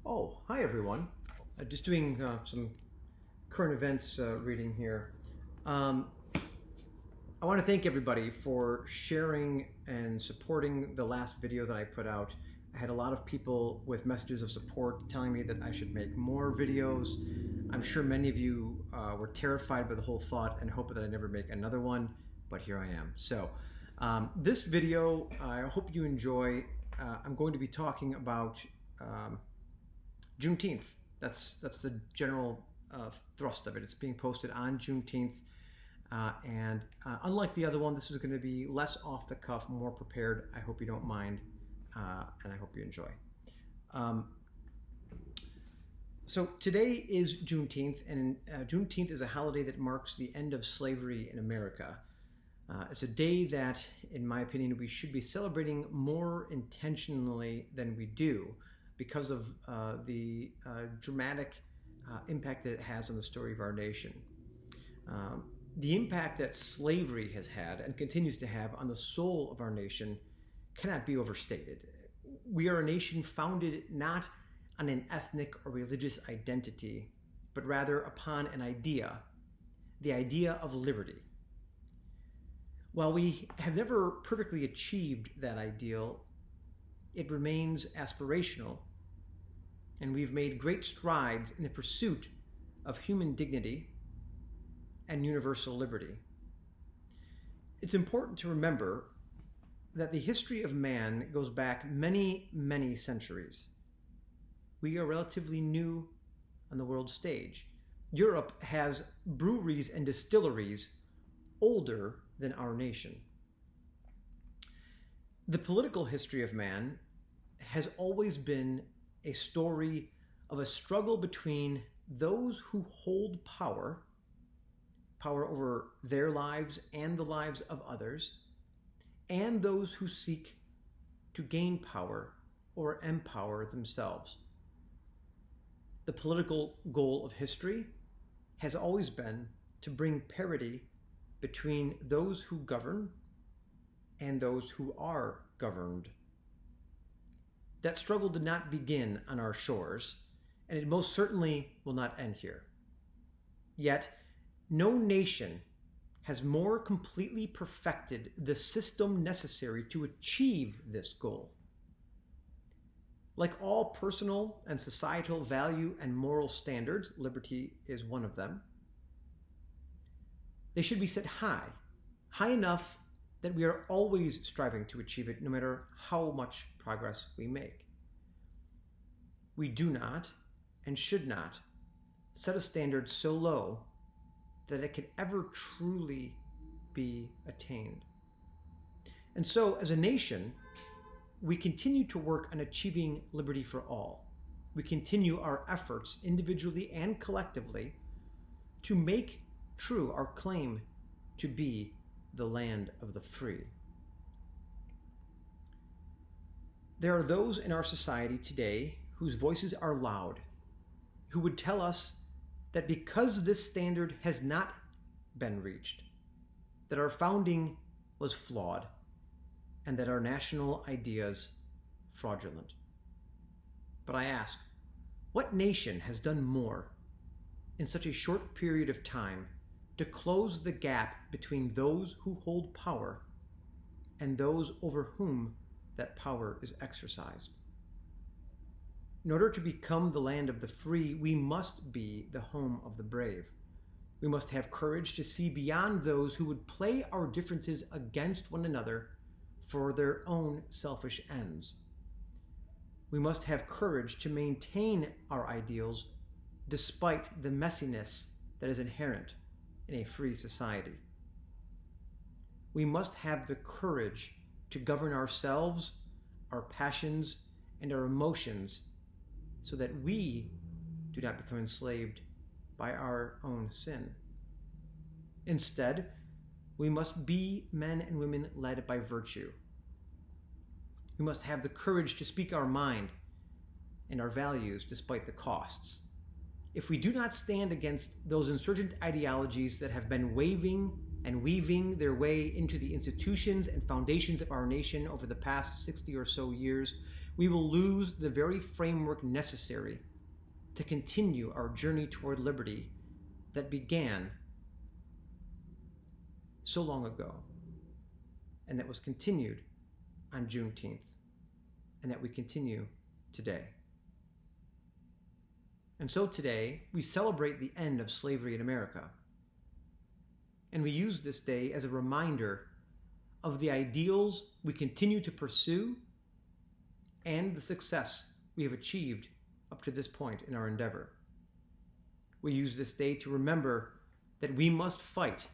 Oh, hi everyone. Just doing some current events reading here. I want to thank everybody for sharing and supporting the last video that I put out. I had a lot of people with messages of support telling me that I should make more videos. I'm sure many of you were terrified by the whole thought and hope that I never make another one, but here I am. So this video, I hope you enjoy. I'm going to be talking about Juneteenth. That's the general thrust of it. It's being posted on Juneteenth, and unlike the other one, this is going to be less off the cuff, more prepared. I hope you don't mind, and I hope you enjoy. So today is Juneteenth, and Juneteenth is a holiday that marks the end of slavery in America. It's a day that, in my opinion, we should be celebrating more intentionally than we do, because of the dramatic impact that it has on the story of our nation. The impact that slavery has had and continues to have on the soul of our nation cannot be overstated. We are a nation founded not on an ethnic or religious identity, but rather upon an idea, the idea of liberty. While we have never perfectly achieved that ideal, it remains aspirational, and we've made great strides in the pursuit of human dignity and universal liberty. It's important to remember that the history of man goes back many, many centuries. We are relatively new on the world stage. Europe has breweries and distilleries older than our nation. The political history of man has always been a story of a struggle between those who hold power over their lives and the lives of others, and those who seek to gain power or empower themselves. The political goal of history has always been to bring parity between those who govern and those who are governed. That struggle did not begin on our shores, and it most certainly will not end here. Yet, no nation has more completely perfected the system necessary to achieve this goal. Like all personal and societal value and moral standards, liberty is one of them. They should be set high enough that we are always striving to achieve it, no matter how much progress we make. We do not and should not set a standard so low that it can ever truly be attained. And so, as a nation, we continue to work on achieving liberty for all. We continue our efforts individually and collectively to make true our claim to be the land of the free. There are those in our society today whose voices are loud, who would tell us that because this standard has not been reached, that our founding was flawed, and that our national ideas fraudulent. But I ask, what nation has done more in such a short period of time to close the gap between those who hold power and those over whom that power is exercised? In order to become the land of the free, we must be the home of the brave. We must have courage to see beyond those who would play our differences against one another for their own selfish ends. We must have courage to maintain our ideals despite the messiness that is inherent in a free society. We must have the courage to govern ourselves, our passions, and our emotions so that we do not become enslaved by our own sin. Instead, we must be men and women led by virtue. We must have the courage to speak our mind and our values despite the costs. If we do not stand against those insurgent ideologies that have been waving and weaving their way into the institutions and foundations of our nation over the past 60 or so years, we will lose the very framework necessary to continue our journey toward liberty that began so long ago, and that was continued on Juneteenth, and that we continue today. And so today, we celebrate the end of slavery in America. And we use this day as a reminder of the ideals we continue to pursue and the success we have achieved up to this point in our endeavor. We use this day to remember that we must fight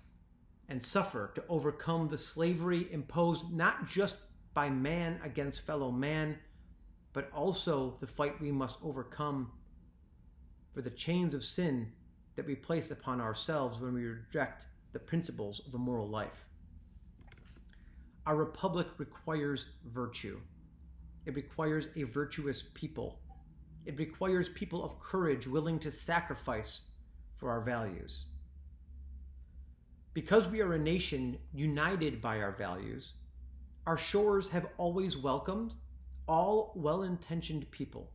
and suffer to overcome the slavery imposed not just by man against fellow man, but also the fight we must overcome for the chains of sin that we place upon ourselves when we reject the principles of a moral life. Our republic requires virtue. It requires a virtuous people. It requires people of courage willing to sacrifice for our values. Because we are a nation united by our values, our shores have always welcomed all well-intentioned people,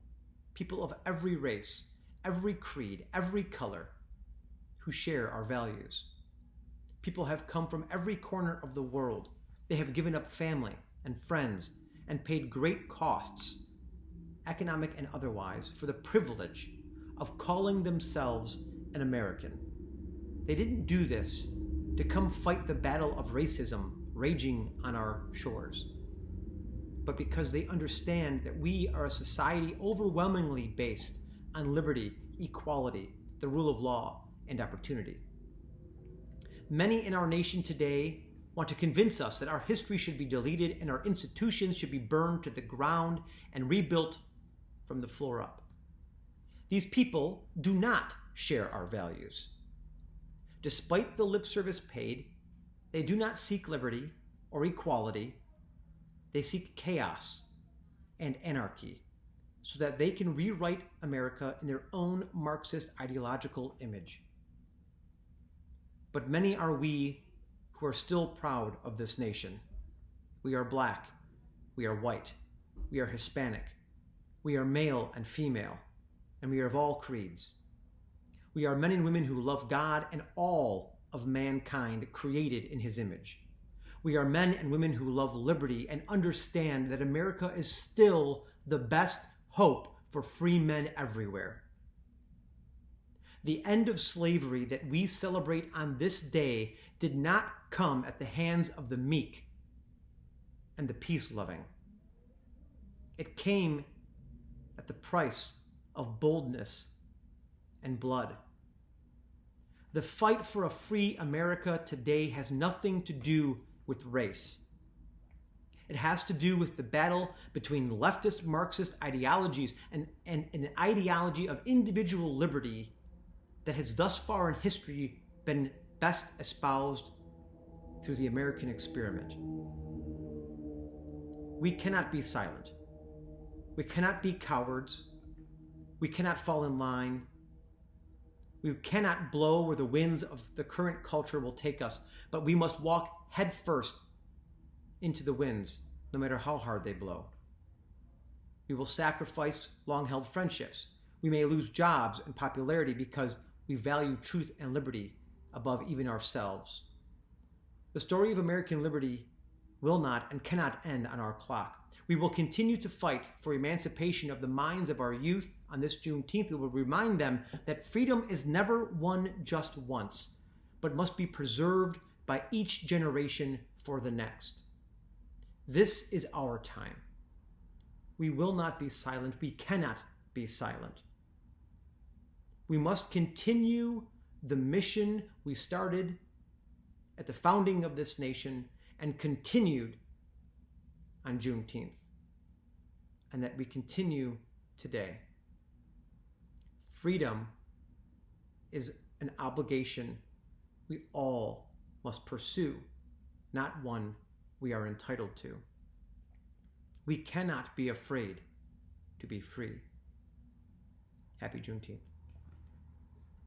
people of every race, every creed, every color, who share our values. People have come from every corner of the world. They have given up family and friends and paid great costs, economic and otherwise, for the privilege of calling themselves an American. They didn't do this to come fight the battle of racism raging on our shores, but because they understand that we are a society overwhelmingly based on liberty, equality, the rule of law, and opportunity. Many in our nation today want to convince us that our history should be deleted and our institutions should be burned to the ground and rebuilt from the floor up. These people do not share our values. Despite the lip service paid, they do not seek liberty or equality. They seek chaos and anarchy so that they can rewrite America in their own Marxist ideological image. But many are we who are still proud of this nation. We are black, we are white, we are Hispanic, we are male and female, and we are of all creeds. We are men and women who love God and all of mankind created in his image. We are men and women who love liberty and understand that America is still the best hope for free men everywhere. The end of slavery that we celebrate on this day did not come at the hands of the meek and the peace-loving. It came at the price of boldness and blood. The fight for a free America today has nothing to do with race. It has to do with the battle between leftist Marxist ideologies and an ideology of individual liberty that has thus far in history been best espoused through the American experiment. We cannot be silent. We cannot be cowards. We cannot fall in line. We cannot blow where the winds of the current culture will take us, but we must walk headfirst into the winds, no matter how hard they blow. We will sacrifice long-held friendships. We may lose jobs and popularity because we value truth and liberty above even ourselves. The story of American liberty will not and cannot end on our clock. We will continue to fight for emancipation of the minds of our youth. On this Juneteenth, we will remind them that freedom is never won just once, but must be preserved by each generation for the next. This is our time. We will not be silent. We cannot be silent. We must continue the mission we started at the founding of this nation and continued on Juneteenth, and that we continue today. Freedom is an obligation we all must pursue, not one we are entitled to. We cannot be afraid to be free. Happy Juneteenth.